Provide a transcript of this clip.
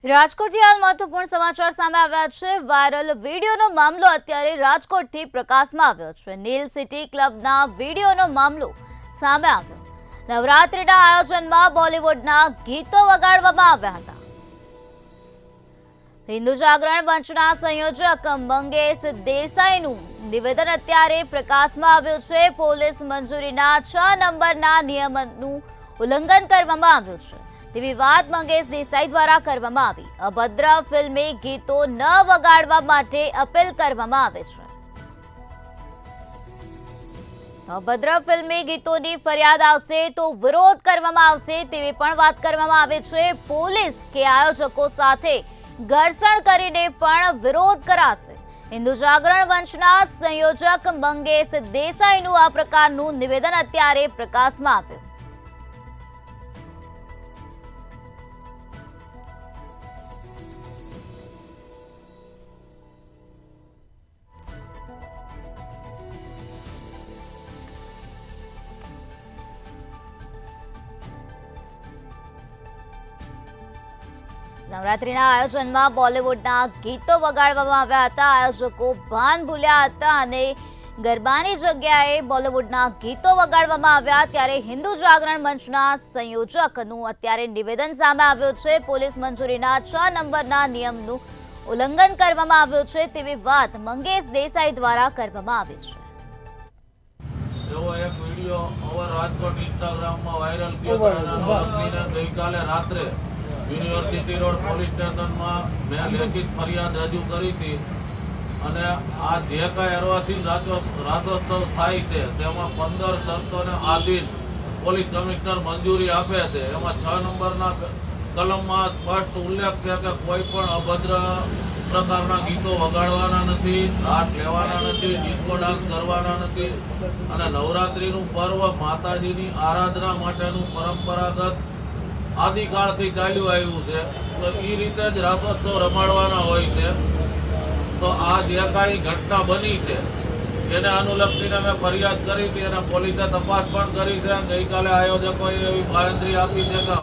રાજકોટથી હાલ મહત્વપૂર્ણ સમાચાર સામે આવ્યા છે। વાયરલ વિડીયોનો મામલો અત્યારે રાજકોટથી પ્રકાશમાં આવ્યો છે। નીલ સિટી ક્લબના વિડીયોનો મામલો સામે આવ્યો। નવરાત્રિના આયોજનમાં બોલિવૂડના ગીતો વગાડવામાં આવ્યા હતા। હિન્દુ જાગરણ મંચના સંયોજક મંગેશ દેસાઈનું નિવેદન અત્યારે પ્રકાશમાં આવ્યું છે। પોલીસ મંજૂરીના 6 નંબરના નિયમનું ઉલ્લંઘન કરવામાં આવ્યું છે તેવી વાત મંગેશ દેસાઈ દ્વારા કરવામાં આવી। અભદ્ર ફિલ્મી ગીતો ન વગાડવા માટે અપીલ કરવામાં આવે છે। અભદ્ર ફિલ્મી ગીતોની ફરિયાદ આવશે તો વિરોધ કરવામાં આવશે તેવી પણ વાત કરવામાં આવે છે। પોલીસ કે આયોજકો સાથે ઘર્ષણ કરીને પણ વિરોધ કરાશે। હિન્દુ જાગરણ મંચના સંયોજક મંગેશ દેસાઈનું આ પ્રકારનું નિવેદન અત્યારે પ્રકાશમાં આવ્યું। નવરાત્રિના આયોજનમાં બોલિવૂડના ગીતો વગાડવામાં આવ્યા હતા। આયોજકો ભાન ભૂલ્યા હતા અને ગરબાની જગ્યાએ બોલિવૂડના ગીતો વગાડવામાં આવ્યા। ત્યારે હિન્દુ જાગરણ મંચના સંયોજકનું અત્યારે નિવેદન સામે આવ્યું છે। પોલીસ મંજૂરીના 6 નંબરના નિયમનું ઉલ્લંઘન કરવામાં આવ્યું છે તેવી વાત મંગેશ દેસાઈ દ્વારા કરવામાં આવી છે। એવો એક વિડીયો ઓવર રાજકોટ ઇન્સ્ટાગ્રામમાં વાયરલ થયો। ગઈકાલે રાત્રે યુનિવર્સિટી રોડ પોલીસ સ્ટેશનમાં મેં લેખિત ફરિયાદ રજૂ કરી હતી અને આ જે કાંઈ અર્વાચીન રાસોત્સવ થાય છે તેમાં 15 શરતોને આધીન પોલીસ કમિશનર મંજૂરી આપે છે। એમાં 6 નંબરના કલમમાં સ્પષ્ટ ઉલ્લેખ છે કે કોઈ પણ અભદ્ર પ્રકારના ગીતો વગાડવાના નથી, રાત લેવાના નથી, ડિસ્કો ડાન્સ કરવાના નથી અને નવરાત્રિનું પર્વ માતાજીની આરાધના માટેનું પરંપરાગત આદિકાળથી ચાલ્યું આવ્યું છે તો એ રીતે જ રાસોત્સવ રમાડવાના હોય છે। તો આ જે કાંઈ ઘટના બની છે એને અનુલક્ષીને મેં ફરિયાદ કરી હતી અને પોલીસે તપાસ પણ કરી છે। ગઈકાલે આયોજકોએ એવી બાંયધરી આપી છે કે